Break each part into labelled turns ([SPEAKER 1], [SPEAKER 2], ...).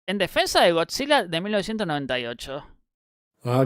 [SPEAKER 1] En defensa de Godzilla de 1998.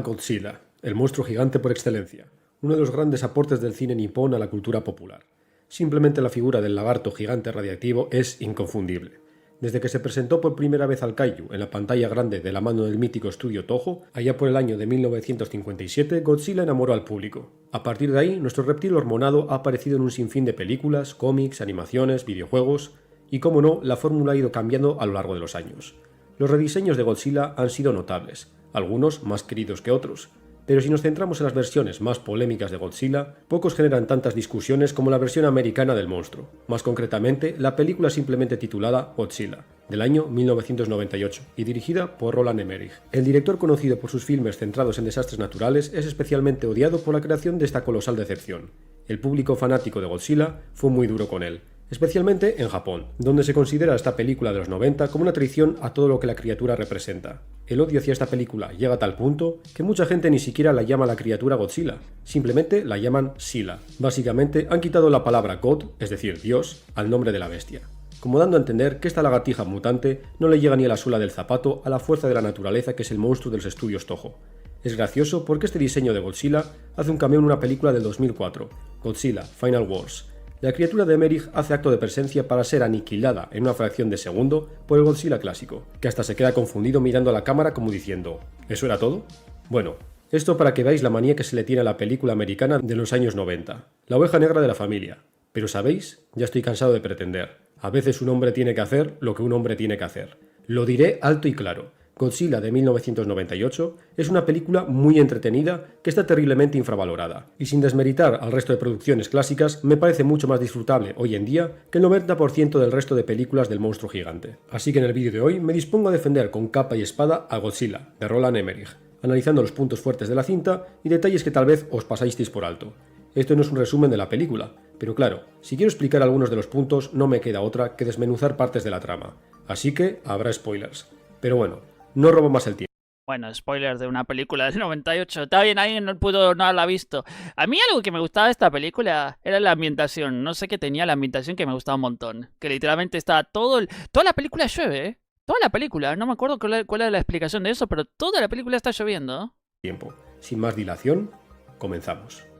[SPEAKER 2] Godzilla, el monstruo gigante por excelencia, uno de los grandes aportes del cine nipón a la cultura popular. Simplemente la figura del lagarto gigante radiactivo es inconfundible. Desde que se presentó por primera vez al kaiju en la pantalla grande de la mano del mítico estudio Toho, allá por el año de 1957, Godzilla enamoró al público. A partir de ahí, nuestro reptil hormonado ha aparecido en un sinfín de películas, cómics, animaciones, videojuegos, y como no, la fórmula ha ido cambiando a lo largo de los años. Los rediseños de Godzilla han sido notables, algunos más queridos que otros, pero si nos centramos en las versiones más polémicas de Godzilla, pocos generan tantas discusiones como la versión americana del monstruo, más concretamente la película simplemente titulada Godzilla, del año 1998, y dirigida por Roland Emmerich. El director, conocido por sus filmes centrados en desastres naturales, es especialmente odiado por la creación de esta colosal decepción. El público fanático de Godzilla fue muy duro con él, especialmente en Japón, donde se considera esta película de los 90 como una traición a todo lo que la criatura representa. El odio hacia esta película llega a tal punto que mucha gente ni siquiera la llama la criatura Godzilla, simplemente la llaman Sila. Básicamente han quitado la palabra God, es decir, Dios, al nombre de la bestia, como dando a entender que esta lagartija mutante no le llega ni a la suela del zapato a la fuerza de la naturaleza que es el monstruo de los estudios Toho. Es gracioso porque este diseño de Godzilla hace un cameo en una película del 2004, Godzilla Final Wars. La criatura de Emmerich hace acto de presencia para ser aniquilada en una fracción de segundo por el Godzilla clásico, que hasta se queda confundido mirando a la cámara como diciendo ¿eso era todo? Bueno, esto para que veáis la manía que se le tiene a la película americana de los años 90, la oveja negra de la familia. Pero ¿sabéis? Ya estoy cansado de pretender. A veces un hombre tiene que hacer lo que un hombre tiene que hacer. Lo diré alto y claro. Godzilla de 1998 es una película muy entretenida que está terriblemente infravalorada, y sin desmeritar al resto de producciones clásicas, me parece mucho más disfrutable hoy en día que el 90% del resto de películas del monstruo gigante. Así que en el vídeo de hoy me dispongo a defender con capa y espada a Godzilla, de Roland Emmerich, analizando los puntos fuertes de la cinta y detalles que tal vez os pasasteis por alto. Esto no es un resumen de la película, pero claro, si quiero explicar algunos de los puntos no me queda otra que desmenuzar partes de la trama, así que habrá spoilers. Pero bueno, no robo más el tiempo.
[SPEAKER 1] Bueno, spoilers de una película del 98. Está bien, alguien no pudo no haberla visto. A mí algo que me gustaba de esta película era la ambientación. No sé qué tenía la ambientación que me gustaba un montón. Que literalmente estaba toda la película llueve, ¿eh? Toda la película. No me acuerdo cuál era la explicación de eso, pero toda la película está lloviendo.
[SPEAKER 2] Sin más dilación, comenzamos.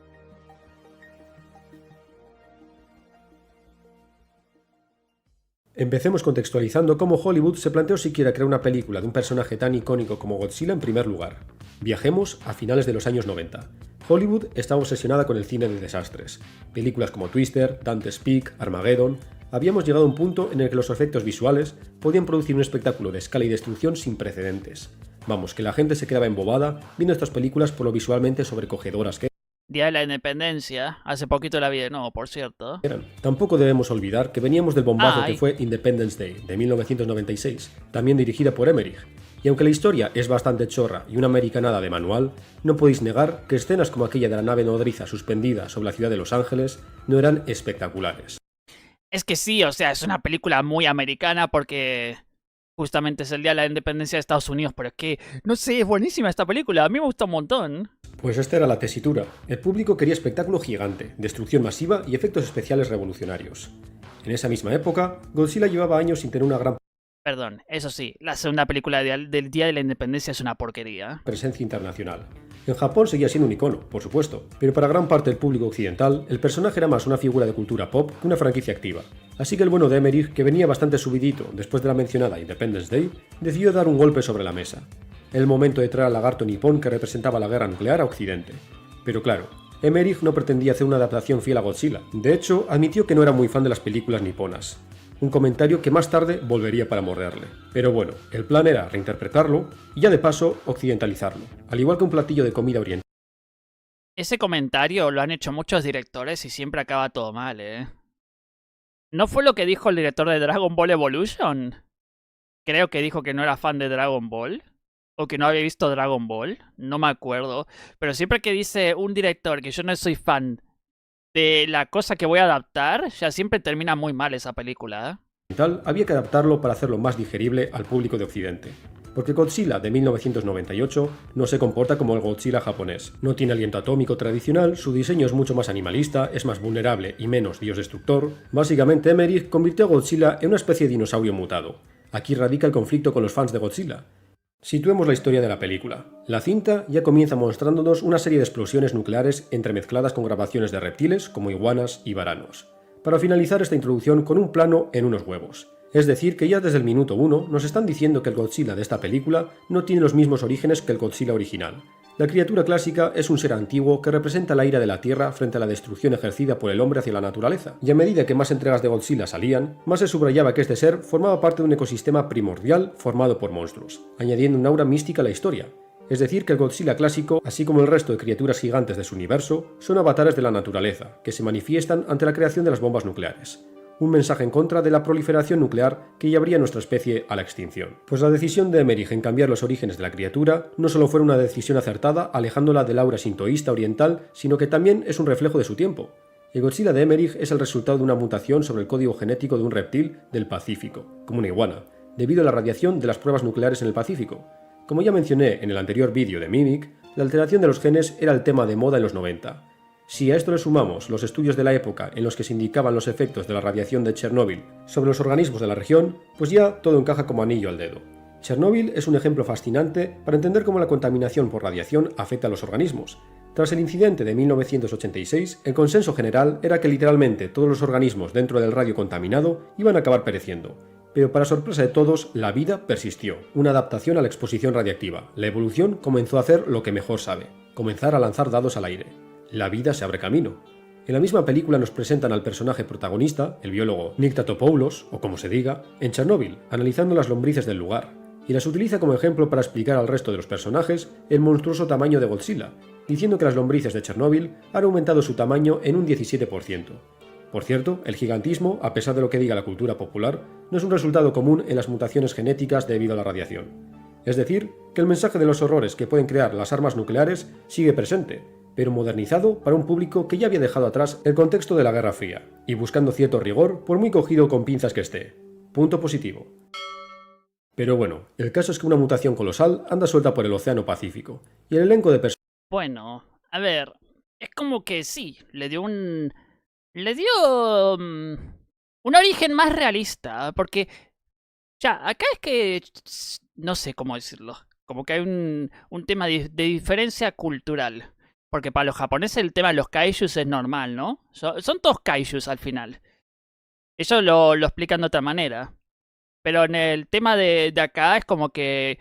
[SPEAKER 2] Empecemos contextualizando cómo Hollywood se planteó siquiera crear una película de un personaje tan icónico como Godzilla en primer lugar. Viajemos a finales de los años 90. Hollywood estaba obsesionada con el cine de desastres. Películas como Twister, Dante's Peak, Armageddon. Habíamos llegado a un punto en el que los efectos visuales podían producir un espectáculo de escala y destrucción sin precedentes. Vamos, que la gente se quedaba embobada viendo estas películas por lo visualmente sobrecogedoras que
[SPEAKER 1] Día de la Independencia. Hace poquito la vi de nuevo, por cierto.
[SPEAKER 2] eran. Tampoco debemos olvidar que veníamos del bombazo que fue Independence Day, de 1996, también dirigida por Emmerich. Y aunque la historia es bastante chorra y una americanada de manual, no podéis negar que escenas como aquella de la nave nodriza suspendida sobre la ciudad de Los Ángeles no eran espectaculares.
[SPEAKER 1] Es que sí, o sea, es una película muy americana porque justamente es el día de la independencia de Estados Unidos, pero es que, no sé, es buenísima esta película, a mí me gusta un montón.
[SPEAKER 2] Pues esta era la tesitura. El público quería espectáculo gigante, destrucción masiva y efectos especiales revolucionarios. En esa misma época, Godzilla llevaba años sin tener una gran
[SPEAKER 1] Perdón, eso sí, la segunda película del Día de la Independencia es una porquería.
[SPEAKER 2] presencia internacional. En Japón seguía siendo un icono, por supuesto, pero para gran parte del público occidental, el personaje era más una figura de cultura pop que una franquicia activa. Así que el bueno de Emmerich, que venía bastante subidito después de la mencionada Independence Day, decidió dar un golpe sobre la mesa. El momento de traer al lagarto nipón que representaba la guerra nuclear a Occidente. Pero claro, Emmerich no pretendía hacer una adaptación fiel a Godzilla. De hecho, admitió que no era muy fan de las películas niponas. Un comentario que más tarde volvería para morderle. Pero bueno, el plan era reinterpretarlo y ya de paso occidentalizarlo, al igual que un platillo de comida oriental.
[SPEAKER 1] Ese comentario lo han hecho muchos directores y siempre acaba todo mal, ¿eh? ¿No fue lo que dijo el director de Dragon Ball Evolution? Creo que dijo que no era fan de Dragon Ball. O que no había visto Dragon Ball. No me acuerdo. Pero siempre que dice un director que yo no soy fan de la cosa que voy a adaptar, ya siempre termina muy mal esa película, ¿eh?
[SPEAKER 2] Había que adaptarlo para hacerlo más digerible al público de Occidente. Porque Godzilla de 1998 no se comporta como el Godzilla japonés. No tiene aliento atómico tradicional, su diseño es mucho más animalista, es más vulnerable y menos dios destructor. Básicamente Emmerich convirtió a Godzilla en una especie de dinosaurio mutado. Aquí radica el conflicto con los fans de Godzilla. Situemos la historia de la película. La cinta ya comienza mostrándonos una serie de explosiones nucleares entremezcladas con grabaciones de reptiles como iguanas y varanos, para finalizar esta introducción con un plano en unos huevos. Es decir, que ya desde el minuto 1 nos están diciendo que el Godzilla de esta película no tiene los mismos orígenes que el Godzilla original. La criatura clásica es un ser antiguo que representa la ira de la Tierra frente a la destrucción ejercida por el hombre hacia la naturaleza, y a medida que más entregas de Godzilla salían, más se subrayaba que este ser formaba parte de un ecosistema primordial formado por monstruos, añadiendo un aura mística a la historia. Es decir, que el Godzilla clásico, así como el resto de criaturas gigantes de su universo, son avatares de la naturaleza, que se manifiestan ante la creación de las bombas nucleares. Un mensaje en contra de la proliferación nuclear que llevaría a nuestra especie a la extinción. Pues la decisión de Emmerich en cambiar los orígenes de la criatura no solo fue una decisión acertada alejándola del aura sintoísta oriental, sino que también es un reflejo de su tiempo. El Godzilla de Emmerich es el resultado de una mutación sobre el código genético de un reptil del Pacífico, como una iguana, debido a la radiación de las pruebas nucleares en el Pacífico. Como ya mencioné en el anterior vídeo de Mimic, la alteración de los genes era el tema de moda en los 90. Si a esto le sumamos los estudios de la época en los que se indicaban los efectos de la radiación de Chernóbil sobre los organismos de la región, pues ya todo encaja como anillo al dedo. Chernóbil es un ejemplo fascinante para entender cómo la contaminación por radiación afecta a los organismos. Tras el incidente de 1986, el consenso general era que literalmente todos los organismos dentro del radio contaminado iban a acabar pereciendo. Pero para sorpresa de todos, la vida persistió, una adaptación a la exposición radiactiva. La evolución comenzó a hacer lo que mejor sabe, comenzar a lanzar dados al aire. La vida se abre camino. En la misma película nos presentan al personaje protagonista, el biólogo Nick Tatopoulos, o como se diga, en Chernóbil, analizando las lombrices del lugar, y las utiliza como ejemplo para explicar al resto de los personajes el monstruoso tamaño de Godzilla, diciendo que las lombrices de Chernóbil han aumentado su tamaño en un 17%. Por cierto, el gigantismo, a pesar de lo que diga la cultura popular, no es un resultado común en las mutaciones genéticas debido a la radiación. Es decir, que el mensaje de los horrores que pueden crear las armas nucleares sigue presente, pero modernizado para un público que ya había dejado atrás el contexto de la Guerra Fría, y buscando cierto rigor por muy cogido con pinzas que esté. Punto positivo. Pero bueno, el caso es que una mutación colosal anda suelta por el Océano Pacífico, y el elenco de personas...
[SPEAKER 1] Bueno, a ver, es como que sí, le dio un origen más realista, porque ya, acá es que no sé cómo decirlo, como que hay un tema de diferencia cultural. Porque para los japoneses el tema de los kaijus es normal, ¿no? Son todos kaijus al final. Ellos lo explican de otra manera. Pero en el tema de acá es como que...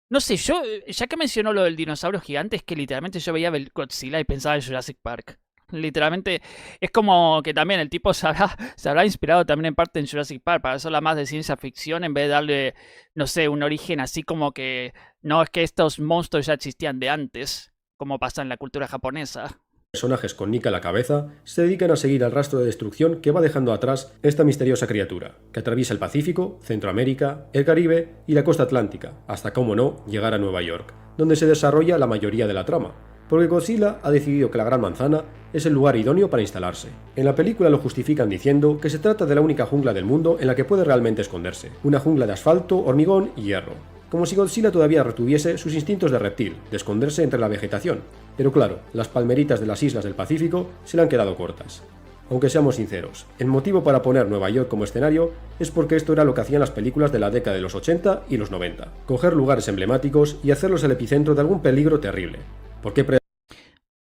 [SPEAKER 1] No sé, yo, ya que mencionó lo del dinosaurio gigante, es que literalmente yo veía Godzilla y pensaba en Jurassic Park. Literalmente, es como que también el tipo se habrá inspirado también en parte en Jurassic Park para hacerla más de ciencia ficción en vez de darle, no sé, un origen así como que... No, es que estos monstruos ya existían de antes, como pasa en la cultura japonesa.
[SPEAKER 2] Personajes con Nick a la cabeza se dedican a seguir el rastro de destrucción que va dejando atrás esta misteriosa criatura, que atraviesa el Pacífico, Centroamérica, el Caribe y la costa atlántica, hasta, como no, llegar a Nueva York, donde se desarrolla la mayoría de la trama, porque Godzilla ha decidido que la Gran Manzana es el lugar idóneo para instalarse. En la película lo justifican diciendo que se trata de la única jungla del mundo en la que puede realmente esconderse, una jungla de asfalto, hormigón y hierro. Como si Godzilla todavía retuviese sus instintos de reptil, de esconderse entre la vegetación. Pero claro, las palmeritas de las islas del Pacífico se le han quedado cortas. Aunque seamos sinceros, el motivo para poner Nueva York como escenario es porque esto era lo que hacían las películas de la década de los 80 y los 90. Coger lugares emblemáticos y hacerlos el epicentro de algún peligro terrible. ¿Por qué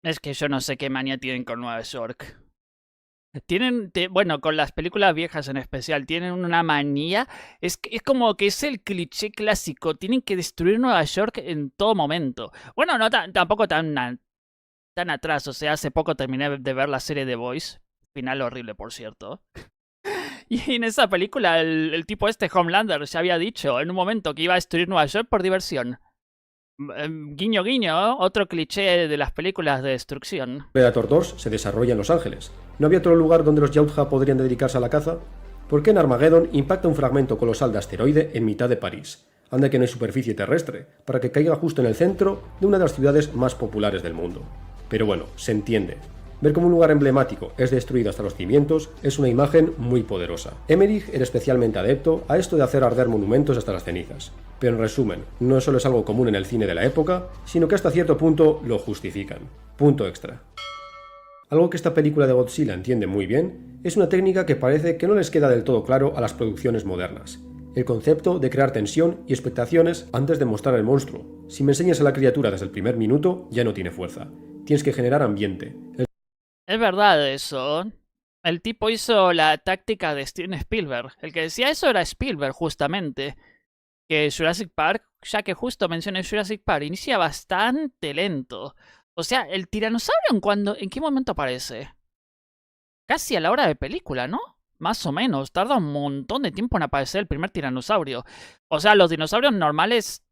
[SPEAKER 1] Es que yo no sé qué manía tienen con Nueva York. Bueno, con las películas viejas en especial, tienen una manía. Es como que es el cliché clásico. Tienen que destruir Nueva York en todo momento. Bueno, no tampoco tan atrás. O sea, hace poco terminé de ver la serie The Boys. Final horrible, por cierto. Y en esa película, el tipo Homelander, ya había dicho en un momento que iba a destruir Nueva York por diversión. Guiño guiño, otro cliché de las películas de destrucción.
[SPEAKER 2] Predator 2 se desarrolla en Los Ángeles? ¿No había otro lugar donde los Yautja podrían dedicarse a la caza? ¿Por qué en Armageddon impacta un fragmento colosal de asteroide en mitad de París? Anda que no hay superficie terrestre, para que caiga justo en el centro de una de las ciudades más populares del mundo. Pero bueno, se entiende. Ver cómo un lugar emblemático es destruido hasta los cimientos es una imagen muy poderosa. Emmerich era especialmente adepto a esto de hacer arder monumentos hasta las cenizas. Pero en resumen, no solo es algo común en el cine de la época, sino que hasta cierto punto lo justifican. Punto extra. Algo que esta película de Godzilla entiende muy bien es una técnica que parece que no les queda del todo claro a las producciones modernas. el concepto de crear tensión y expectaciones antes de mostrar el monstruo. Si me enseñas a la criatura desde el primer minuto, ya no tiene fuerza. Tienes que generar ambiente.
[SPEAKER 1] Es verdad eso. El tipo hizo la táctica de Steven Spielberg. El que decía eso era Spielberg, justamente. Que Jurassic Park, ya que justo mencioné Jurassic Park, inicia bastante lento. O sea, el tiranosaurio ¿en qué momento aparece? Casi a la hora de película, ¿no? Más o menos, tarda un montón de tiempo en aparecer el primer tiranosaurio. O sea, los dinosaurios normales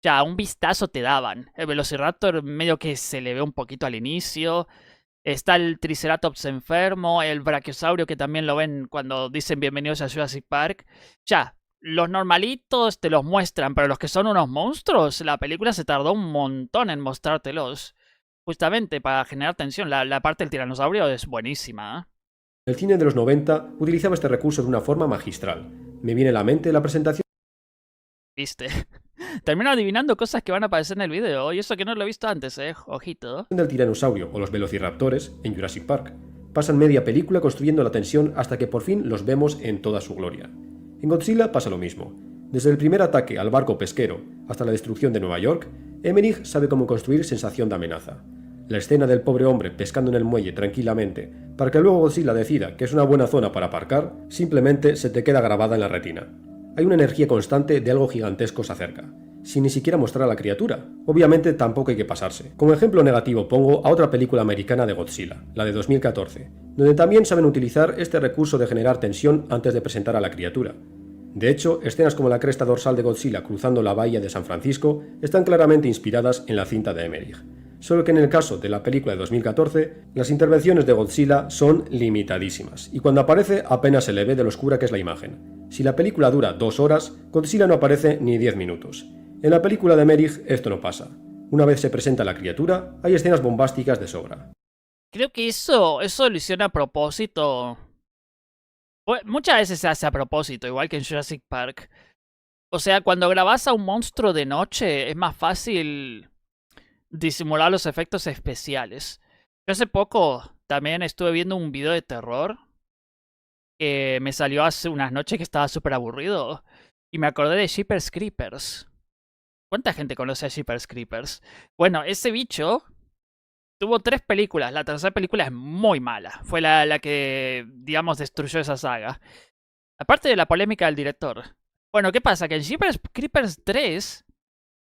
[SPEAKER 1] ya un vistazo te daban. El Velociraptor medio que se le ve un poquito al inicio. Está el Triceratops enfermo, el Brachiosaurio que también lo ven cuando dicen bienvenidos a Jurassic Park. Ya, los normalitos te los muestran, pero los que son unos monstruos, la película se tardó un montón en mostrártelos. Justamente para generar tensión, la parte del tiranosaurio es buenísima, ¿eh?
[SPEAKER 2] El cine de los 90 utilizaba este recurso de una forma magistral. Me viene a la mente la presentación
[SPEAKER 1] ¿Viste? Termino adivinando cosas que van a aparecer en el video, y eso que no lo he visto antes, ojito.
[SPEAKER 2] del tiranosaurio o los velociraptores en Jurassic Park. Pasan media película construyendo la tensión hasta que por fin los vemos en toda su gloria. En Godzilla pasa lo mismo. Desde el primer ataque al barco pesquero hasta la destrucción de Nueva York, Emmerich sabe cómo construir sensación de amenaza. La escena del pobre hombre pescando en el muelle tranquilamente para que luego Godzilla decida que es una buena zona para aparcar, simplemente se te queda grabada en la retina. Hay una energía constante de algo gigantesco se acerca, sin ni siquiera mostrar a la criatura. Obviamente tampoco hay que pasarse. Como ejemplo negativo pongo a otra película americana de Godzilla, la de 2014, donde también saben utilizar este recurso de generar tensión antes de presentar a la criatura. De hecho, escenas como la cresta dorsal de Godzilla cruzando la bahía de San Francisco están claramente inspiradas en la cinta de Emmerich. Solo que en el caso de la película de 2014, las intervenciones de Godzilla son limitadísimas, y cuando aparece apenas se le ve de lo oscura que es la imagen. Si la película dura 2 horas, Godzilla no aparece ni 10 minutos. En la película de Emmerich esto no pasa. Una vez se presenta la criatura, hay escenas bombásticas de sobra.
[SPEAKER 1] Creo que eso lo hicieron a propósito. Muchas veces se hace a propósito, igual que en Jurassic Park. O sea, cuando grabas a un monstruo de noche, es más fácil disimular los efectos especiales. Yo hace poco también estuve viendo un video de terror que me salió hace unas noches que estaba súper aburrido. Y me acordé de Jeepers Creepers. ¿Cuánta gente conoce a Jeepers Creepers? Bueno, ese bicho tuvo 3 películas. La tercera película es muy mala. Fue la que, digamos, destruyó esa saga. Aparte de la polémica del director. Bueno, ¿qué pasa? Que en Jeepers Creepers 3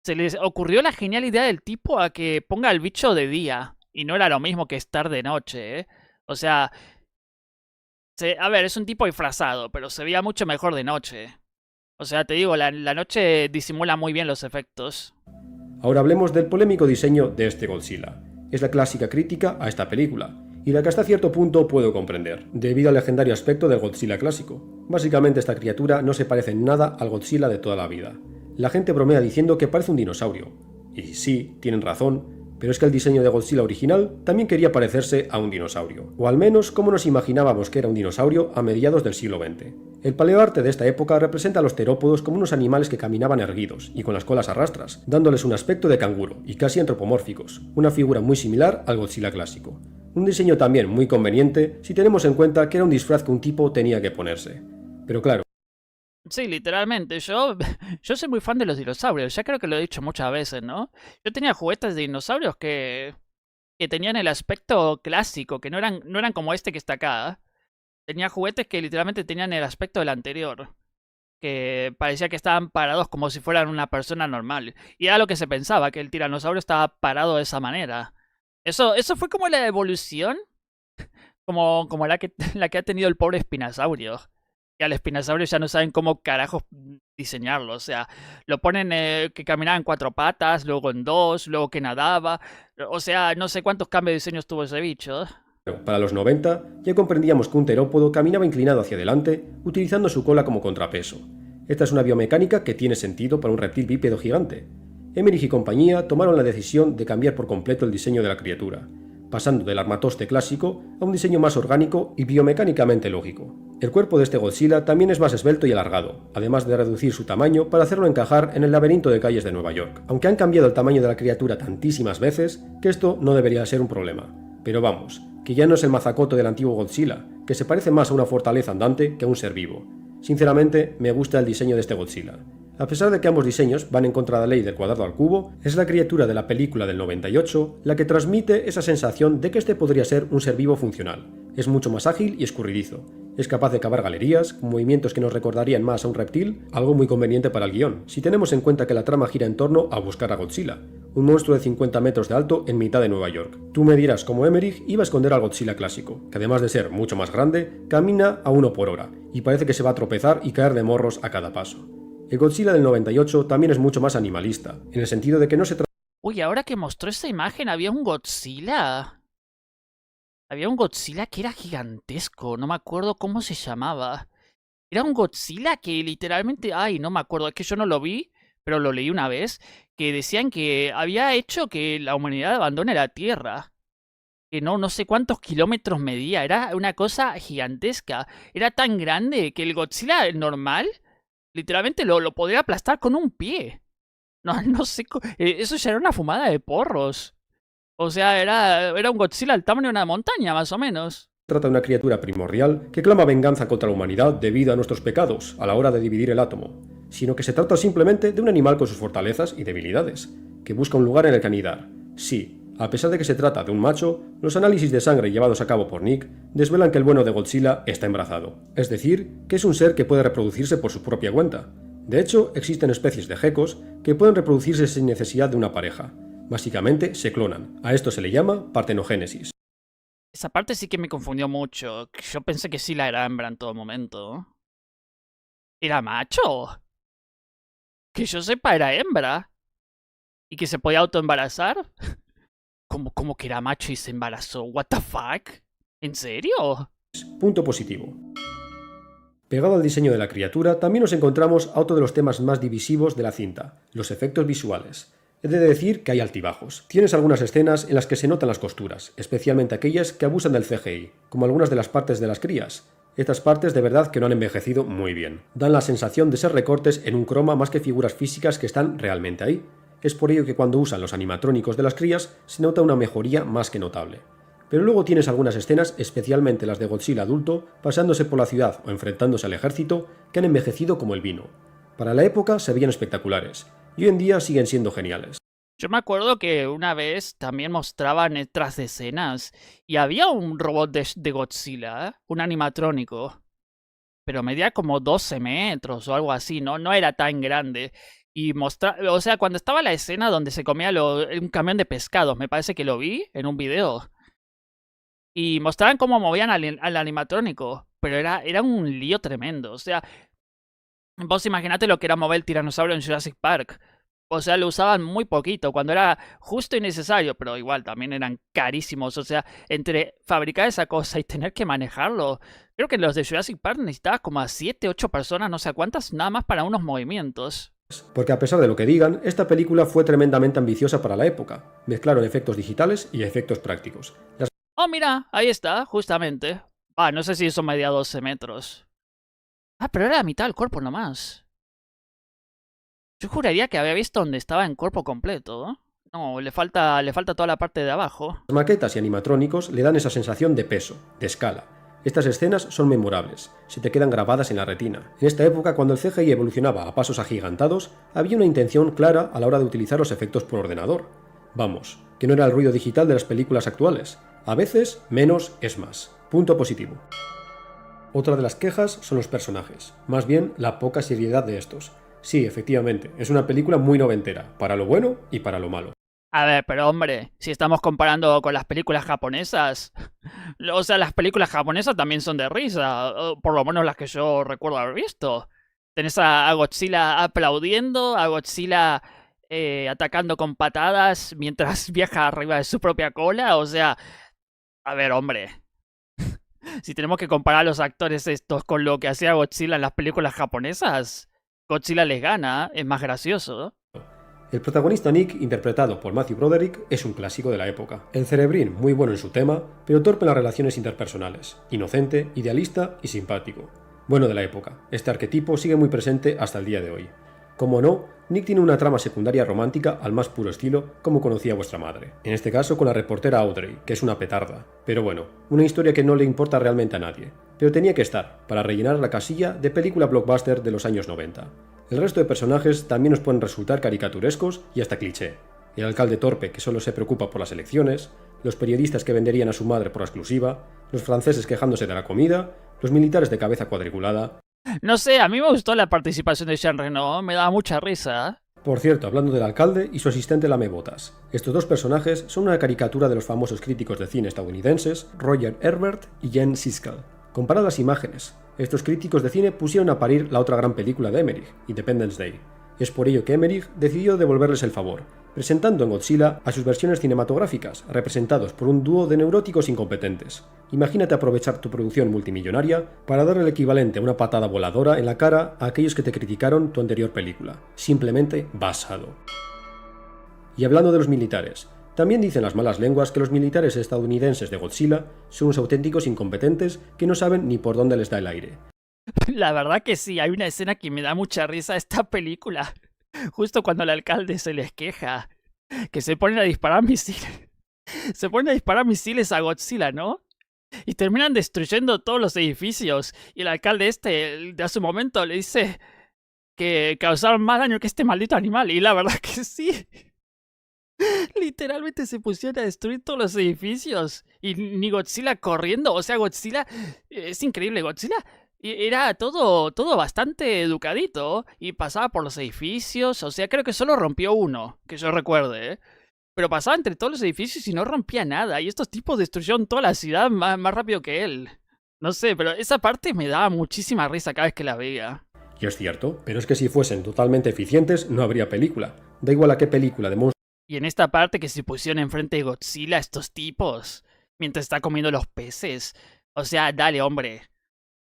[SPEAKER 1] se les ocurrió la genial idea del tipo a que ponga al bicho de día. Y no era lo mismo que estar de noche, ¿eh? O sea, a ver, es un tipo disfrazado, pero se veía mucho mejor de noche. O sea, te digo, la noche disimula muy bien los efectos.
[SPEAKER 2] Ahora hablemos del polémico diseño de este Godzilla. Es la clásica crítica a esta película, y la que hasta cierto punto puedo comprender, debido al legendario aspecto del Godzilla clásico. Básicamente esta criatura no se parece en nada al Godzilla de toda la vida. La gente bromea diciendo que parece un dinosaurio. Y sí, tienen razón, pero es que el diseño de Godzilla original también quería parecerse a un dinosaurio, o al menos como nos imaginábamos que era un dinosaurio a mediados del siglo XX. El paleoarte de esta época representa a los terópodos como unos animales que caminaban erguidos y con las colas a rastras, dándoles un aspecto de canguro y casi antropomórficos, una figura muy similar al Godzilla clásico. Un diseño también muy conveniente si tenemos en cuenta que era un disfraz que un tipo tenía que ponerse. Pero claro,
[SPEAKER 1] sí, literalmente. Yo soy muy fan de los dinosaurios. Ya creo que lo he dicho muchas veces, ¿no? Yo tenía juguetes de dinosaurios que tenían el aspecto clásico, que no eran como este que está acá, ¿eh? Tenía juguetes que literalmente tenían el aspecto del anterior. Que parecía que estaban parados como si fueran una persona normal. Y era lo que se pensaba, que el tiranosaurio estaba parado de esa manera. Eso fue como la evolución. Como la que ha tenido el pobre espinosaurio. Y al espinosaurio ya no saben cómo carajos diseñarlo. O sea, lo ponen que caminaba en 4 patas, luego en 2, luego que nadaba. O sea, no sé cuántos cambios de diseños tuvo ese bicho.
[SPEAKER 2] para los 90 ya comprendíamos que un terópodo caminaba inclinado hacia adelante, utilizando su cola como contrapeso. Esta es una biomecánica que tiene sentido para un reptil bípedo gigante. Emmerich y compañía tomaron la decisión de cambiar por completo el diseño de la criatura, pasando del armatoste clásico a un diseño más orgánico y biomecánicamente lógico. El cuerpo de este Godzilla también es más esbelto y alargado, además de reducir su tamaño para hacerlo encajar en el laberinto de calles de Nueva York, aunque han cambiado el tamaño de la criatura tantísimas veces que esto no debería ser un problema. Pero vamos, que ya no es el mazacote del antiguo Godzilla, que se parece más a una fortaleza andante que a un ser vivo. Sinceramente, me gusta el diseño de este Godzilla. A pesar de que ambos diseños van en contra de la ley del cuadrado al cubo, es la criatura de la película del 98 la que transmite esa sensación de que este podría ser un ser vivo funcional. Es mucho más ágil y escurridizo. Es capaz de cavar galerías, con movimientos que nos recordarían más a un reptil, algo muy conveniente para el guión, si tenemos en cuenta que la trama gira en torno a buscar a Godzilla, un monstruo de 50 metros de alto en mitad de Nueva York. Tú me dirás cómo Emmerich iba a esconder al Godzilla clásico, que además de ser mucho más grande, camina a 1 por hora, y parece que se va a tropezar y caer de morros a cada paso. El Godzilla del 98 también es mucho más animalista, en el sentido de que no se trata...
[SPEAKER 1] Uy, ahora que mostró esa imagen había un Godzilla. Había un Godzilla que era gigantesco, no me acuerdo cómo se llamaba. Era un Godzilla que literalmente... Ay, no me acuerdo, es que yo no lo vi, pero lo leí una vez, que decían que había hecho que la humanidad abandone la Tierra. Que no sé cuántos kilómetros medía, era una cosa gigantesca. Era tan grande que el Godzilla normal, literalmente lo podría aplastar con un pie. No sé, eso ya era una fumada de porros. O sea, era un Godzilla al tamaño de una montaña, más o menos.
[SPEAKER 2] Trata de una criatura primordial que clama venganza contra la humanidad debido a nuestros pecados a la hora de dividir el átomo, sino que se trata simplemente de un animal con sus fortalezas y debilidades, que busca un lugar en el que anidar. Sí, a pesar de que se trata de un macho, los análisis de sangre llevados a cabo por Nick desvelan que el bueno de Godzilla está embarazado, es decir, que es un ser que puede reproducirse por su propia cuenta. De hecho, existen especies de gecos que pueden reproducirse sin necesidad de una pareja. Básicamente, se clonan. A esto se le llama partenogénesis.
[SPEAKER 1] Esa parte sí que me confundió mucho. Yo pensé que sí la era hembra en todo momento. ¿Era macho? Que yo sepa era hembra. ¿Y que se podía autoembarazar? ¿Cómo que era macho y se embarazó? ¿What the fuck? ¿En serio?
[SPEAKER 2] Punto positivo. Pegado al diseño de la criatura, también nos encontramos a otro de los temas más divisivos de la cinta, los efectos visuales. He de decir que hay altibajos. Tienes algunas escenas en las que se notan las costuras, especialmente aquellas que abusan del CGI, como algunas de las partes de las crías. Estas partes de verdad que no han envejecido muy bien. Dan la sensación de ser recortes en un croma más que figuras físicas que están realmente ahí. Es por ello que cuando usan los animatrónicos de las crías se nota una mejoría más que notable. Pero luego tienes algunas escenas, especialmente las de Godzilla adulto, pasándose por la ciudad o enfrentándose al ejército, que han envejecido como el vino. Para la época se veían espectaculares, y hoy en día siguen siendo geniales.
[SPEAKER 1] Yo me acuerdo que una vez también mostraban tras de escenas y había un robot de Godzilla, un animatrónico, pero medía como 12 metros o algo así, no era tan grande. Y o sea, cuando estaba la escena donde se comía un camión de pescados, me parece que lo vi en un video. Y mostraban cómo movían al animatrónico, pero era un lío tremendo. O sea, vos imaginate lo que era mover el tiranosaurio en Jurassic Park. O sea, lo usaban muy poquito, cuando era justo y necesario, pero igual también eran carísimos. O sea, entre fabricar esa cosa y tener que manejarlo, creo que los de Jurassic Park necesitabas como a 7, 8 personas, no sé cuántas, nada más para unos movimientos.
[SPEAKER 2] Porque a pesar de lo que digan, esta película fue tremendamente ambiciosa para la época. Mezclaron efectos digitales y efectos prácticos.
[SPEAKER 1] Oh, mira, ahí está, justamente. No sé si eso medía 12 metros. Pero era la mitad del cuerpo nomás. Yo juraría que había visto donde estaba en cuerpo completo, ¿eh? No, le falta toda la parte de abajo.
[SPEAKER 2] Las maquetas y animatrónicos le dan esa sensación de peso, de escala. Estas escenas son memorables, se te quedan grabadas en la retina. En esta época, cuando el CGI evolucionaba a pasos agigantados, había una intención clara a la hora de utilizar los efectos por ordenador. Vamos, que no era el ruido digital de las películas actuales. A veces, menos es más. Punto positivo. Otra de las quejas son los personajes, más bien la poca seriedad de estos. Sí, efectivamente, es una película muy noventera, para lo bueno y para lo malo.
[SPEAKER 1] A ver, pero hombre, si estamos comparando con las películas japonesas, o sea, las películas japonesas también son de risa, o por lo menos las que yo recuerdo haber visto. Tenés a Godzilla aplaudiendo, a Godzilla atacando con patadas mientras viaja arriba de su propia cola, o sea, a ver, hombre. Si tenemos que comparar a los actores estos con lo que hacía Godzilla en las películas japonesas, Godzilla les gana, es más gracioso.
[SPEAKER 2] El protagonista Nick, interpretado por Matthew Broderick, es un clásico de la época. El cerebrín, muy bueno en su tema, pero torpe en las relaciones interpersonales. Inocente, idealista y simpático. Bueno de la época, este arquetipo sigue muy presente hasta el día de hoy. Como no, Nick tiene una trama secundaria romántica al más puro estilo como conocía vuestra madre. En este caso con la reportera Audrey, que es una petarda. Pero bueno, una historia que no le importa realmente a nadie. Pero tenía que estar, para rellenar la casilla de película blockbuster de los años 90. El resto de personajes también nos pueden resultar caricaturescos y hasta cliché. El alcalde torpe que solo se preocupa por las elecciones, los periodistas que venderían a su madre por exclusiva, los franceses quejándose de la comida, los militares de cabeza cuadriculada.
[SPEAKER 1] No sé, a mí me gustó la participación de Jean Reno, me daba mucha risa.
[SPEAKER 2] Por cierto, hablando del alcalde y su asistente lamebotas, estos dos personajes son una caricatura de los famosos críticos de cine estadounidenses Roger Ebert y Gene Siskel. Comparad las imágenes. Estos críticos de cine pusieron a parir la otra gran película de Emmerich, Independence Day. Es por ello que Emmerich decidió devolverles el favor, presentando en Godzilla a sus versiones cinematográficas, representados por un dúo de neuróticos incompetentes. Imagínate aprovechar tu producción multimillonaria para dar el equivalente a una patada voladora en la cara a aquellos que te criticaron tu anterior película. Simplemente basado. Y hablando de los militares, también dicen las malas lenguas que los militares estadounidenses de Godzilla son unos auténticos incompetentes que no saben ni por dónde les da el aire.
[SPEAKER 1] La verdad que sí, hay una escena que me da mucha risa esta película. Justo cuando el alcalde se les queja, que se ponen a disparar misiles. Se ponen a disparar misiles a Godzilla, ¿no? Y terminan destruyendo todos los edificios. Y el alcalde de hace un momento le dice que causaron más daño que este maldito animal. Y la verdad que sí. Literalmente se pusieron a destruir todos los edificios. Y ni Godzilla corriendo. O sea, Godzilla... Es increíble, Godzilla... Era todo bastante educadito y pasaba por los edificios, o sea, creo que solo rompió uno, que yo recuerde, ¿eh? Pero pasaba entre todos los edificios y no rompía nada, y estos tipos destruyeron toda la ciudad más rápido que él. No sé, pero esa parte me daba muchísima risa cada vez que la veía.
[SPEAKER 2] Y es cierto, pero es que si fuesen totalmente eficientes no habría película. Da igual a qué película de monstruos.
[SPEAKER 1] Y en esta parte que se pusieron enfrente de Godzilla estos tipos, mientras está comiendo los peces. O sea, dale, hombre.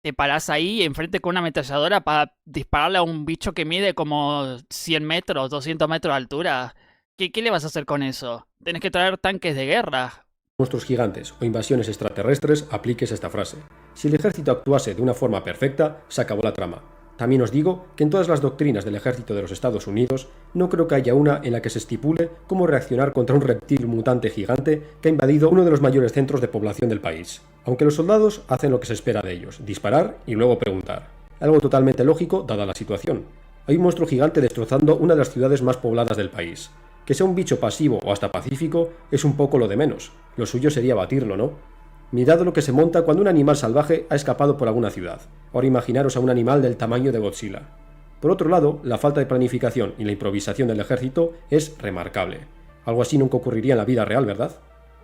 [SPEAKER 1] Te parás ahí enfrente con una ametralladora para dispararle a un bicho que mide como 100 metros, 200 metros de altura. ¿Qué le vas a hacer con eso? Tienes que traer tanques de guerra.
[SPEAKER 2] Monstruos gigantes o invasiones extraterrestres, apliques esta frase. Si el ejército actuase de una forma perfecta, se acabó la trama. También os digo que en todas las doctrinas del ejército de los Estados Unidos no creo que haya una en la que se estipule cómo reaccionar contra un reptil mutante gigante que ha invadido uno de los mayores centros de población del país. Aunque los soldados hacen lo que se espera de ellos, disparar y luego preguntar. Algo totalmente lógico dada la situación. Hay un monstruo gigante destrozando una de las ciudades más pobladas del país. Que sea un bicho pasivo o hasta pacífico es un poco lo de menos. Lo suyo sería batirlo, ¿no? Mirad lo que se monta cuando un animal salvaje ha escapado por alguna ciudad. Ahora imaginaros a un animal del tamaño de Godzilla. Por otro lado, la falta de planificación y la improvisación del ejército es remarcable. Algo así nunca ocurriría en la vida real, ¿verdad?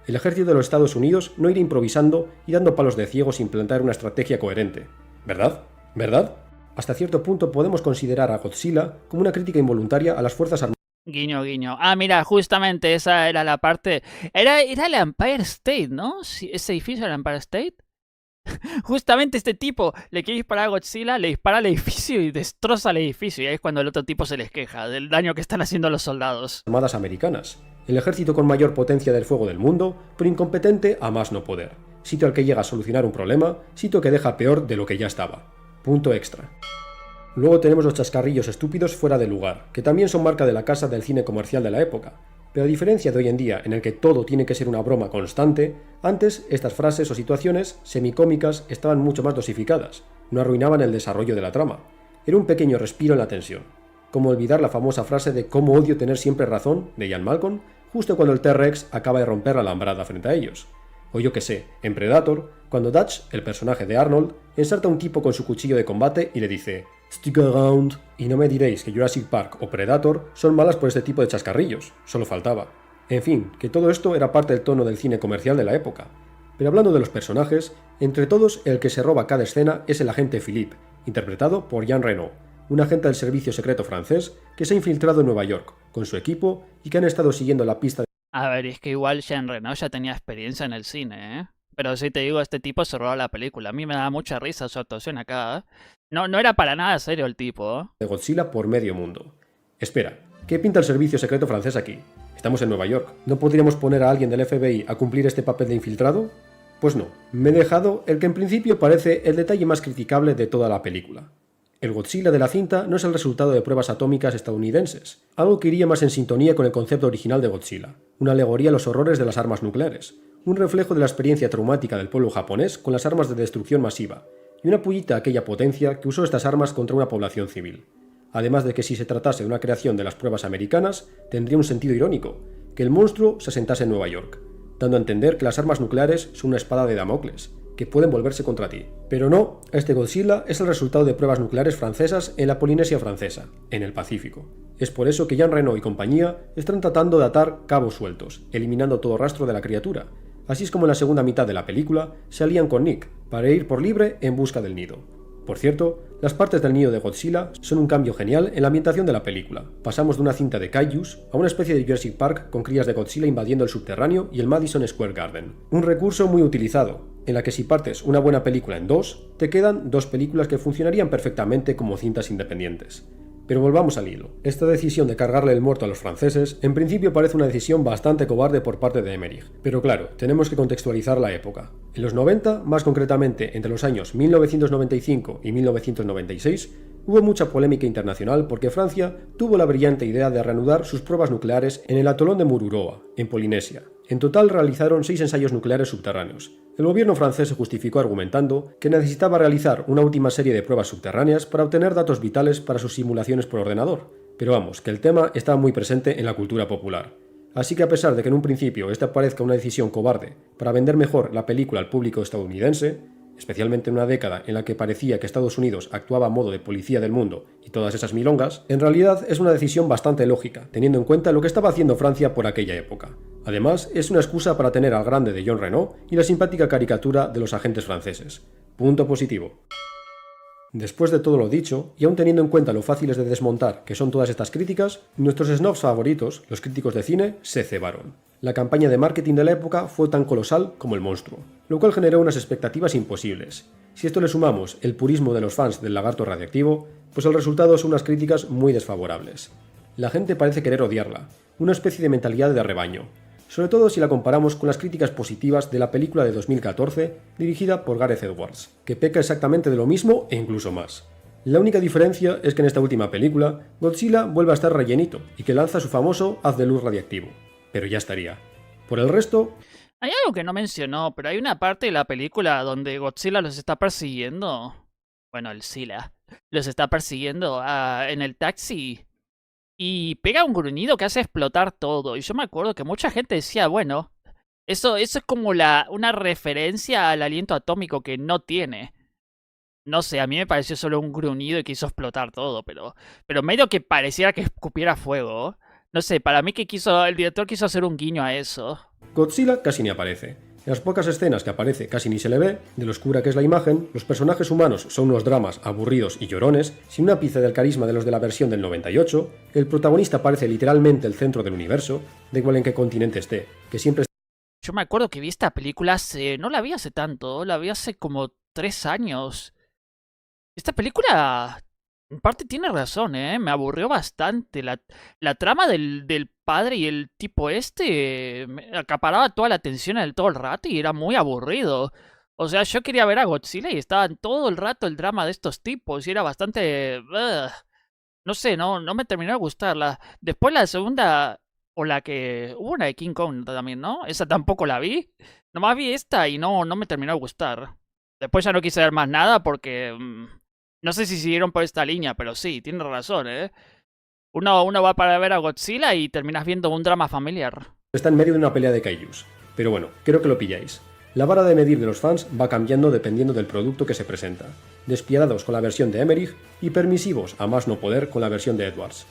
[SPEAKER 2] El ejército de los Estados Unidos no iría improvisando y dando palos de ciego sin plantear una estrategia coherente. ¿Verdad? ¿Verdad? Hasta cierto punto podemos considerar a Godzilla como una crítica involuntaria a las fuerzas armadas.
[SPEAKER 1] Guiño, guiño. Ah, mira, justamente esa era la parte... Era el Empire State, ¿no? ¿Ese edificio era el Empire State? Justamente este tipo le quiere disparar a Godzilla, le dispara al edificio y destroza el edificio. Y ahí es cuando el otro tipo se les queja del daño que están haciendo los soldados.
[SPEAKER 2] Armadas americanas. El ejército con mayor potencia del fuego del mundo, pero incompetente a más no poder. Sitio al que llega a solucionar un problema, sitio que deja peor de lo que ya estaba. Punto extra. Luego tenemos los chascarrillos estúpidos fuera de lugar, que también son marca de la casa del cine comercial de la época. Pero a diferencia de hoy en día, en el que todo tiene que ser una broma constante, antes estas frases o situaciones semicómicas estaban mucho más dosificadas, no arruinaban el desarrollo de la trama. Era un pequeño respiro en la tensión. Como olvidar la famosa frase de "cómo odio tener siempre razón" de Ian Malcolm, justo cuando el T-Rex acaba de romper la alambrada frente a ellos. O yo que sé, en Predator, cuando Dutch, el personaje de Arnold, ensarta a un tipo con su cuchillo de combate y le dice "Stick around", y no me diréis que Jurassic Park o Predator son malas por este tipo de chascarrillos, solo faltaba. En fin, que todo esto era parte del tono del cine comercial de la época. Pero hablando de los personajes, entre todos el que se roba cada escena es el agente Philippe, interpretado por Jean Reno, un agente del servicio secreto francés que se ha infiltrado en Nueva York, con su equipo, y que han estado siguiendo la pista de...
[SPEAKER 1] A ver, es que igual Jean Reno ya tenía experiencia en el cine, ¿eh? Pero si te digo, este tipo se robó la película. A mí me da mucha risa su actuación acá, ¿eh? No era para nada serio el tipo, ¿eh?
[SPEAKER 2] de Godzilla por medio mundo. Espera, ¿qué pinta el servicio secreto francés aquí? Estamos en Nueva York. ¿No podríamos poner a alguien del FBI a cumplir este papel de infiltrado? Pues no, me he dejado el que en principio parece el detalle más criticable de toda la película. El Godzilla de la cinta no es el resultado de pruebas atómicas estadounidenses, algo que iría más en sintonía con el concepto original de Godzilla, una alegoría a los horrores de las armas nucleares, un reflejo de la experiencia traumática del pueblo japonés con las armas de destrucción masiva, y una pullita a aquella potencia que usó estas armas contra una población civil. Además de que si se tratase de una creación de las pruebas americanas, tendría un sentido irónico, que el monstruo se asentase en Nueva York, dando a entender que las armas nucleares son una espada de Damocles, que pueden volverse contra ti. Pero no, este Godzilla es el resultado de pruebas nucleares francesas en la Polinesia Francesa, en el Pacífico. Es por eso que Jean Reno y compañía están tratando de atar cabos sueltos, eliminando todo rastro de la criatura. Así es como en la segunda mitad de la película se alían con Nick, para ir por libre en busca del nido. Por cierto, las partes del nido de Godzilla son un cambio genial en la ambientación de la película. Pasamos de una cinta de kaijus a una especie de Jurassic Park con crías de Godzilla invadiendo el subterráneo y el Madison Square Garden. Un recurso muy utilizado, en la que si partes una buena película en dos, te quedan dos películas que funcionarían perfectamente como cintas independientes. Pero volvamos al hilo. Esta decisión de cargarle el muerto a los franceses en principio parece una decisión bastante cobarde por parte de Emmerich. Pero claro, tenemos que contextualizar la época. En los 90, más concretamente entre los años 1995 y 1996, hubo mucha polémica internacional porque Francia tuvo la brillante idea de reanudar sus pruebas nucleares en el atolón de Mururoa, en Polinesia. En total realizaron 6 ensayos nucleares subterráneos. El gobierno francés se justificó argumentando que necesitaba realizar una última serie de pruebas subterráneas para obtener datos vitales para sus simulaciones por ordenador. Pero vamos, que el tema está muy presente en la cultura popular. Así que a pesar de que en un principio esta parezca una decisión cobarde para vender mejor la película al público estadounidense, especialmente en una década en la que parecía que Estados Unidos actuaba a modo de policía del mundo y todas esas milongas, en realidad es una decisión bastante lógica, teniendo en cuenta lo que estaba haciendo Francia por aquella época. Además, es una excusa para tener al grande de Jean Reno y la simpática caricatura de los agentes franceses. Punto positivo. Después de todo lo dicho, y aun teniendo en cuenta lo fáciles de desmontar que son todas estas críticas, nuestros snobs favoritos, los críticos de cine, se cebaron. La campaña de marketing de la época fue tan colosal como el monstruo, lo cual generó unas expectativas imposibles. Si a esto le sumamos el purismo de los fans del lagarto radiactivo, pues el resultado son unas críticas muy desfavorables. La gente parece querer odiarla, una especie de mentalidad de rebaño, sobre todo si la comparamos con las críticas positivas de la película de 2014 dirigida por Gareth Edwards, que peca exactamente de lo mismo e incluso más. La única diferencia es que en esta última película, Godzilla vuelve a estar rellenito y que lanza su famoso haz de luz radiactivo. Pero ya estaría. Por el resto...
[SPEAKER 1] Hay algo que no mencionó, pero hay una parte de la película donde Godzilla los está persiguiendo. Bueno, el Zilla. Los está persiguiendo en el taxi. Y pega un gruñido que hace explotar todo. Y yo me acuerdo que mucha gente decía, bueno, eso es como una referencia al aliento atómico que no tiene. No sé, a mí me pareció solo un gruñido y quiso explotar todo, pero medio que pareciera que escupiera fuego. No sé, para mí que el director quiso hacer un guiño a eso.
[SPEAKER 2] Godzilla casi ni aparece. En las pocas escenas que aparece casi ni se le ve, de lo oscura que es la imagen, los personajes humanos son unos dramas aburridos y llorones, sin una pizca del carisma de los de la versión del 98, el protagonista parece literalmente el centro del universo, da igual en qué continente esté, que siempre...
[SPEAKER 1] Yo me acuerdo que vi esta película no la vi hace tanto, la vi hace como 3 años. Esta película, en parte tiene razón, me aburrió bastante. La trama del padre y el tipo me acaparaba toda la atención todo el rato y era muy aburrido. O sea, yo quería ver a Godzilla y estaba todo el rato el drama de estos tipos y era bastante... no sé, no me terminó de gustar. Después la segunda, o la que... Hubo una de King Kong también, ¿no? Esa tampoco la vi. Nomás vi esta y no me terminó de gustar. Después ya no quise ver más nada porque... no sé si siguieron por esta línea, pero sí, tiene razón, Uno va para ver a Godzilla y terminas viendo un drama familiar.
[SPEAKER 2] Está en medio de una pelea de kaijus. Pero bueno, creo que lo pilláis. La vara de medir de los fans va cambiando dependiendo del producto que se presenta. Despiadados con la versión de Emmerich y permisivos a más no poder con la versión de Edwards.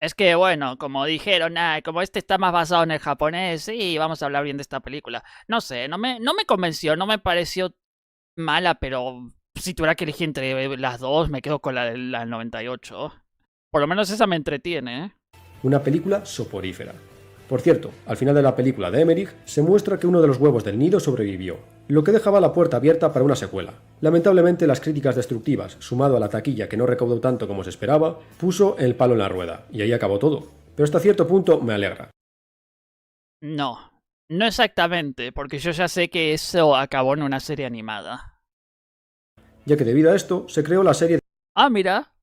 [SPEAKER 1] Es que bueno, como dijeron, como este está más basado en el japonés, sí, vamos a hablar bien de esta película. No sé, no me convenció, no me pareció mala, pero si tuviera que elegir entre las dos, me quedo con la del 98. Por lo menos esa me entretiene,
[SPEAKER 2] Una película soporífera. Por cierto, al final de la película de Emmerich se muestra que uno de los huevos del nido sobrevivió, lo que dejaba la puerta abierta para una secuela. Lamentablemente las críticas destructivas, sumado a la taquilla que no recaudó tanto como se esperaba, puso el palo en la rueda, y ahí acabó todo. Pero hasta cierto punto me alegra.
[SPEAKER 1] No exactamente, porque yo ya sé que eso acabó en una serie animada.
[SPEAKER 2] Ya que debido a esto se creó la serie
[SPEAKER 1] Ah, mira.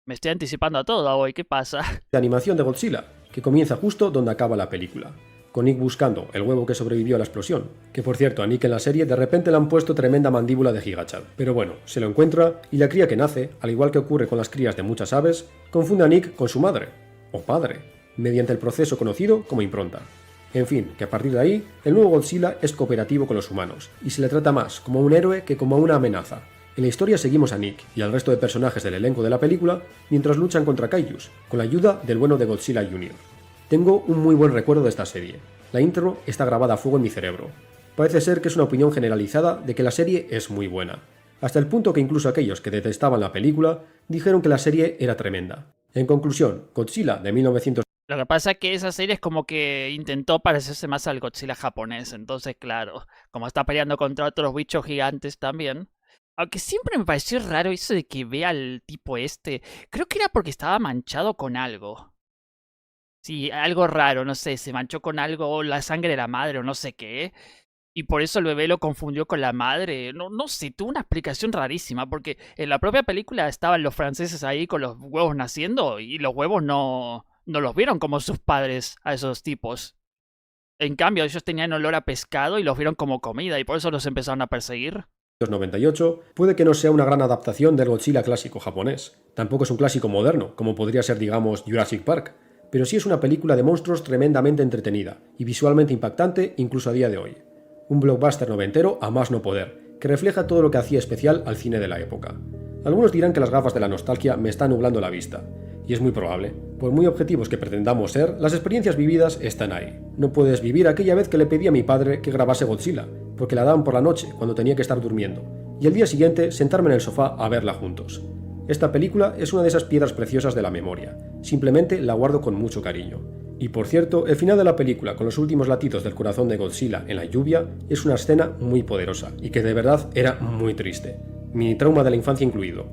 [SPEAKER 1] Me estoy anticipando a todo hoy. ¿Qué pasa?
[SPEAKER 2] de animación de Godzilla, que comienza justo donde acaba la película, con Nick buscando el huevo que sobrevivió a la explosión, que por cierto a Nick en la serie de repente le han puesto tremenda mandíbula de gigachad, pero bueno, se lo encuentra y la cría que nace, al igual que ocurre con las crías de muchas aves, confunde a Nick con su madre, o padre, mediante el proceso conocido como impronta. En fin, que a partir de ahí, el nuevo Godzilla es cooperativo con los humanos, y se le trata más como a un héroe que como a una amenaza. En la historia seguimos a Nick y al resto de personajes del elenco de la película mientras luchan contra Kaijus, con la ayuda del bueno de Godzilla Jr. Tengo un muy buen recuerdo de esta serie. La intro está grabada a fuego en mi cerebro. Parece ser que es una opinión generalizada de que la serie es muy buena, hasta el punto que incluso aquellos que detestaban la película dijeron que la serie era tremenda. En conclusión, Godzilla de 1900.
[SPEAKER 1] Lo que pasa es que esa serie es como que intentó parecerse más al Godzilla japonés. Entonces, claro, como está peleando contra otros bichos gigantes también. Aunque siempre me pareció raro eso de que vea al tipo este. Creo que era porque estaba manchado con algo. Sí, algo raro, no sé, se manchó con algo, la sangre de la madre o no sé qué. Y por eso el bebé lo confundió con la madre. No, no sé, tuvo una explicación rarísima. Porque en la propia película estaban los franceses ahí con los huevos naciendo. Y los huevos no los vieron como sus padres a esos tipos. En cambio, ellos tenían olor a pescado y los vieron como comida. Y por eso los empezaron a perseguir.
[SPEAKER 2] 98 puede que no sea una gran adaptación del Godzilla clásico japonés. Tampoco es un clásico moderno, como podría ser, digamos, Jurassic Park, pero sí es una película de monstruos tremendamente entretenida y visualmente impactante incluso a día de hoy. Un blockbuster noventero a más no poder, que refleja todo lo que hacía especial al cine de la época. Algunos dirán que las gafas de la nostalgia me están nublando la vista, y es muy probable. Por muy objetivos que pretendamos ser, las experiencias vividas están ahí. No puedes vivir aquella vez que le pedí a mi padre que grabase Godzilla, porque la daban por la noche cuando tenía que estar durmiendo, y el día siguiente sentarme en el sofá a verla juntos. Esta película es una de esas piedras preciosas de la memoria, simplemente la guardo con mucho cariño. Y por cierto, el final de la película con los últimos latidos del corazón de Godzilla en la lluvia es una escena muy poderosa y que de verdad era muy triste. Mi trauma de la infancia incluido.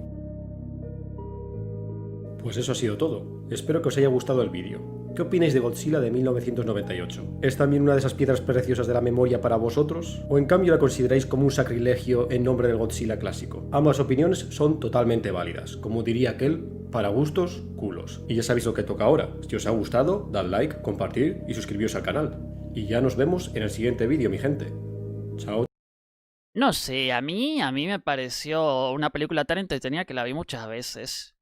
[SPEAKER 2] Pues eso ha sido todo. Espero que os haya gustado el vídeo. ¿Qué opináis de Godzilla de 1998? ¿Es también una de esas piedras preciosas de la memoria para vosotros? ¿O en cambio la consideráis como un sacrilegio en nombre del Godzilla clásico? Ambas opiniones son totalmente válidas. Como diría aquel, para gustos, culos. Y ya sabéis lo que toca ahora. Si os ha gustado, dad like, compartir y suscribiros al canal. Y ya nos vemos en el siguiente vídeo, mi gente. Chao.
[SPEAKER 1] No sé, a mí me pareció una película tan entretenida que la vi muchas veces.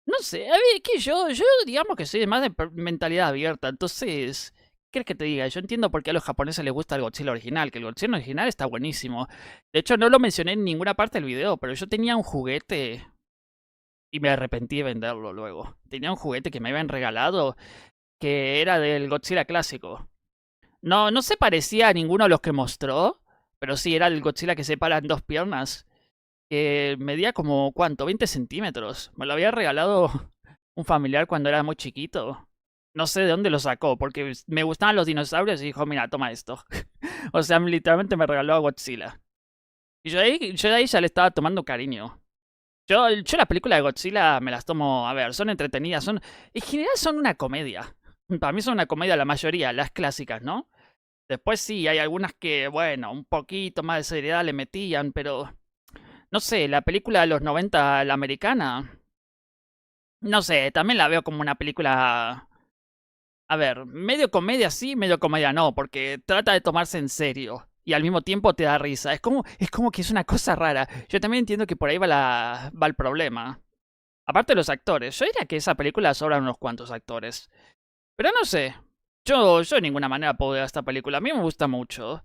[SPEAKER 1] No sé, a ver, que yo digamos que soy más de mentalidad abierta, entonces, ¿qué quieres que te diga? Yo entiendo por qué a los japoneses les gusta el Godzilla original, que el Godzilla original está buenísimo. De hecho, no lo mencioné en ninguna parte del video, pero yo tenía un juguete y me arrepentí de venderlo luego. Tenía un juguete que me habían regalado que era del Godzilla clásico. No se parecía a ninguno de los que mostró, pero sí, era el Godzilla que se para en dos piernas. Que medía como, ¿cuánto? 20 centímetros. Me lo había regalado un familiar cuando era muy chiquito. No sé de dónde lo sacó, porque me gustaban los dinosaurios y dijo, mira, toma esto. O sea, literalmente me regaló a Godzilla. Y yo de ahí ya le estaba tomando cariño. Yo las películas de Godzilla me las tomo, a ver, son entretenidas, en general son una comedia. Para mí son una comedia la mayoría, las clásicas, ¿no? Después sí, hay algunas que, bueno, un poquito más de seriedad le metían, pero... No sé, la película de los 90, la americana. No sé, también la veo como una película... A ver, medio comedia sí, medio comedia no, porque trata de tomarse en serio. Y al mismo tiempo te da risa. Es como que es una cosa rara. Yo también entiendo que por ahí va el problema. Aparte de los actores. Yo diría que esa película sobran unos cuantos actores. Pero no sé. Yo de ninguna manera puedo ver esta película. A mí me gusta mucho.